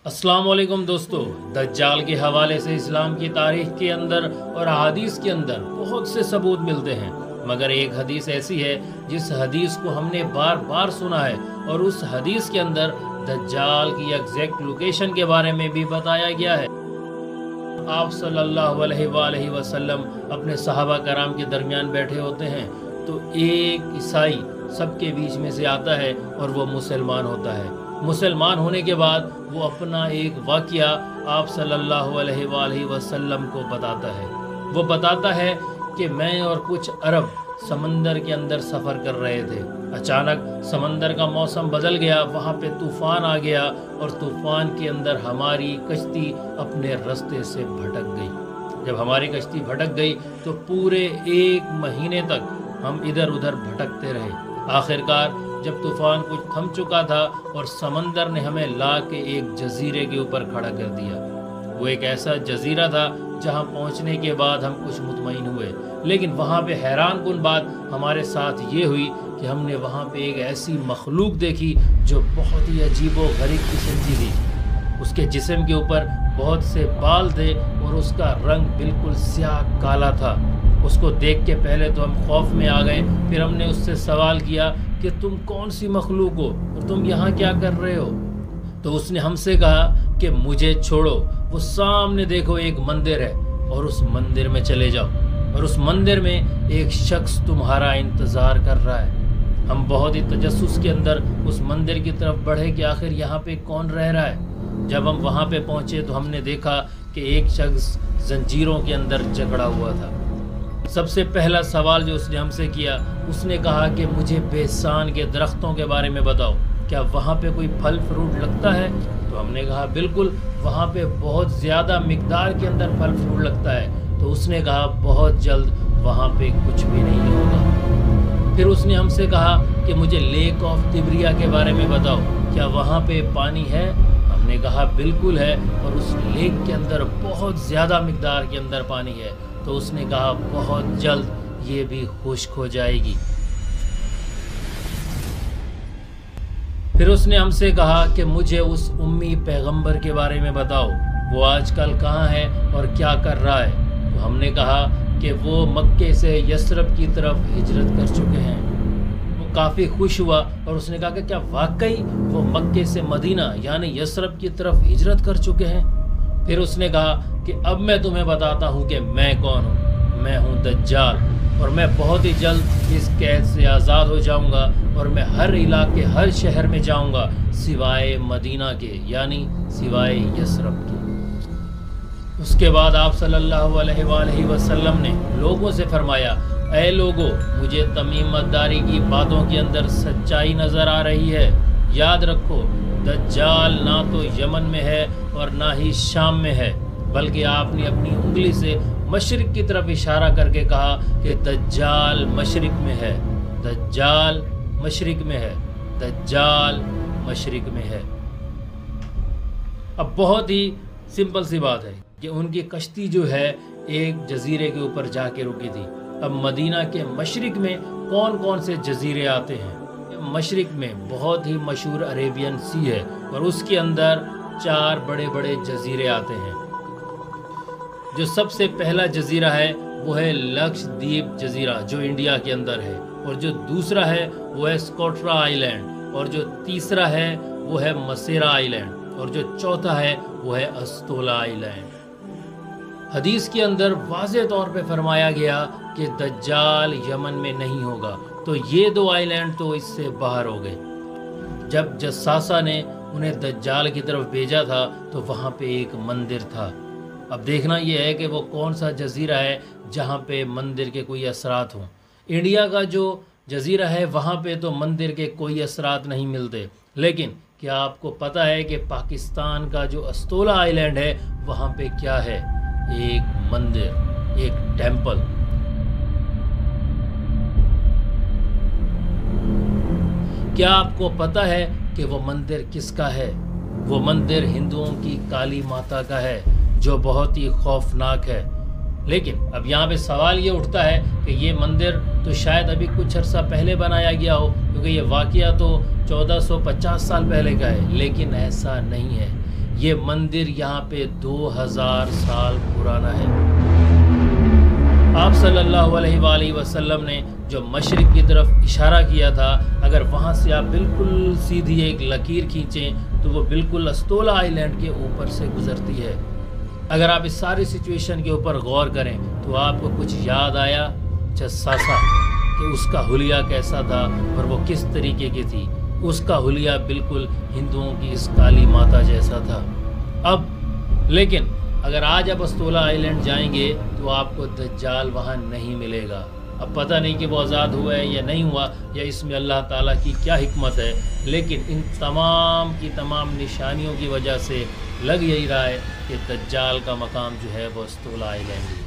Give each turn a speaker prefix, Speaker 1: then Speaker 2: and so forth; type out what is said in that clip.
Speaker 1: अस्सलाम वालेकुम दोस्तों। दज्जाल के हवाले से इस्लाम की तारीख के अंदर और अहादीस के अंदर बहुत से सबूत मिलते हैं, मगर एक हदीस ऐसी है जिस हदीस को हमने बार बार सुना है और उस हदीस के अंदर दज्जाल की एग्जैक्ट लोकेशन के बारे में भी बताया गया है। आप सल्लल्लाहु अलैहि वसल्लम अपने सहाबा कराम के दरमियान बैठे होते हैं तो एक ईसाई सबके बीच में से आता है और वो मुसलमान होता है। मुसलमान होने के बाद वो अपना एक वाक़या आप सल्लल्लाहु अलैहि वसल्लम को बताता है। वो बताता है कि मैं और कुछ अरब समंदर के अंदर सफ़र कर रहे थे। अचानक समंदर का मौसम बदल गया, वहाँ पे तूफ़ान आ गया और तूफ़ान के अंदर हमारी कश्ती अपने रास्ते से भटक गई। जब हमारी कश्ती भटक गई तो पूरे 1 महीने तक हम इधर उधर भटकते रहे। आखिरकार जब तूफ़ान कुछ थम चुका था और समंदर ने हमें ला के एक जजीरे के ऊपर खड़ा कर दिया। वो एक ऐसा जजीरा था जहां पहुंचने के बाद हम कुछ मुतमईन हुए, लेकिन वहां पे हैरान कुन बात हमारे साथ ये हुई कि हमने वहां पे एक ऐसी मखलूक देखी जो बहुत ही अजीबो गरीब किस्म की थी। उसके जिस्म के ऊपर बहुत से बाल थे और उसका रंग बिल्कुल स्याह काला था। उसको देख के पहले तो हम खौफ में आ गए, फिर हमने उससे सवाल किया कि तुम कौन सी मखलूक हो और तुम यहाँ क्या कर रहे हो। तो उसने हमसे कहा कि मुझे छोड़ो, वो सामने देखो एक मंदिर है और उस मंदिर में चले जाओ और उस मंदिर में एक शख्स तुम्हारा इंतज़ार कर रहा है। हम बहुत ही तजस्सुस के अंदर उस मंदिर की तरफ बढ़े कि आखिर यहाँ पे कौन रह रहा है। जब हम वहाँ पे पहुँचे तो हमने देखा कि एक शख्स जंजीरों के अंदर जकड़ा हुआ था। सबसे पहला सवाल जो उसने हमसे किया, उसने कहा कि मुझे बेसान के दरख्तों के बारे में बताओ, क्या वहाँ पे कोई फल फ्रूट लगता है। तो हमने कहा बिल्कुल, वहाँ पे बहुत ज़्यादा मिकदार के अंदर फल फ्रूट लगता है। तो उसने कहा बहुत जल्द वहाँ पे कुछ भी नहीं होगा। फिर उसने हमसे कहा कि मुझे लेक ऑफ तिब्रिया के बारे में बताओ, क्या वहाँ पे पानी है। हमने कहा बिल्कुल है और उस लेक के अंदर बहुत ज़्यादा मिकदार के अंदर पानी है। तो उसने कहा बहुत जल्द ये भी खुश्क हो जाएगी। फिर उसने हमसे कहा कि मुझे उस उम्मी पैगंबर के बारे में बताओ, वो आजकल कहाँ है और क्या कर रहा है। तो हमने कहा कि वो मक्के से यसरब की तरफ हिजरत कर चुके हैं। वो काफ़ी खुश हुआ और उसने कहा कि क्या वाकई वो मक्के से मदीना यानी यसरब की तरफ हिजरत कर चुके हैं। फिर उसने कहा कि अब मैं तुम्हें बताता हूँ कि मैं कौन हूँ। मैं हूँ दज्जाल और मैं बहुत ही जल्द इस कैद से आज़ाद हो जाऊँगा और मैं हर इलाके हर शहर में जाऊँगा सिवाय मदीना के यानी सिवाय यसरब के। उसके बाद आप सल्लल्लाहु अलैहि वसल्लम ने लोगों से फरमाया, ऐ लोगों, मुझे तमीमतदारी की बातों के अंदर सच्चाई नज़र आ रही है। याद रखो, दज्जाल ना तो यमन में है और ना ही शाम में है, बल्कि आपने अपनी उंगली से मशरिक की तरफ इशारा करके कहा कि दज्जाल मशरिक में है, दज्जाल मशरिक में है, दज्जाल मशरिक में है। अब बहुत ही सिंपल सी बात है कि उनकी कश्ती जो है एक जजीरे के ऊपर जाके रुकी थी। अब मदीना के मशरिक में कौन कौन से जजीरे आते हैं। मशरिक में बहुत ही मशहूर अरेबियन सी है और उसके अंदर 4 बड़े बड़े जजीरे आते हैं। जो सबसे पहला जजीरा है वो है लक्षद्वीप जजीरा जो इंडिया के अंदर है, और जो दूसरा है वो है स्कोट्रा आइलैंड, और जो तीसरा है वो है मसेरा आइलैंड, और जो चौथा है वो है अस्तोला आइलैंड। हदीस के अंदर वाज़े तौर पे फरमाया गया कि दज्जाल यमन में नहीं होगा, तो ये 2 आइलैंड तो इससे बाहर हो गए। जब जस्सासा ने उन्हें दज्जाल की तरफ भेजा था तो वहाँ पे एक मंदिर था। अब देखना ये है कि वो कौन सा जजीरा है जहाँ पे मंदिर के कोई असरात हों। इंडिया का जो जजीरा है वहाँ पे तो मंदिर के कोई असरात नहीं मिलते, लेकिन क्या आपको पता है कि पाकिस्तान का जो अस्तोला आइलैंड है वहाँ पे क्या है, एक मंदिर, एक टेम्पल। क्या आपको पता है कि वो मंदिर किसका है। वो मंदिर हिंदुओं की काली माता का है जो बहुत ही खौफनाक है। लेकिन अब यहाँ पे सवाल ये उठता है कि ये मंदिर तो शायद अभी कुछ अर्सा पहले बनाया गया हो, क्योंकि ये वाक़या तो 1450 साल पहले का है, लेकिन ऐसा नहीं है। یہ مندر یہاں پہ 2000 سال پرانا ہے۔ آپ صلی اللہ علیہ وآلہ وسلم نے جو مشرق کی طرف اشارہ کیا تھا، اگر وہاں سے آپ بالکل سیدھی ایک لکیر کھینچیں تو وہ بالکل استولا آئی لینڈ کے اوپر سے گزرتی ہے۔ اگر آپ اس ساری سچویشن کے اوپر غور کریں تو آپ کو کچھ یاد آیا جساسا کہ اس کا حلیہ کیسا تھا اور وہ کس طریقے کی تھی؟ اس کا حلیہ بالکل ہندوؤں کی اس کالی ماتا جیسا تھا۔ اب لیکن اگر آج آپ استولا آئی لینڈ جائیں گے تو آپ کو دجال وہاں نہیں ملے گا۔ اب پتہ نہیں کہ وہ آزاد ہوا ہے یا نہیں ہوا، یا اس میں اللہ تعالیٰ کی کیا حکمت ہے، لیکن ان تمام کی تمام نشانیوں کی وجہ سے لگ یہی رہا ہے کہ دجال کا مقام جو ہے وہ استولا آئی لینڈ ہے۔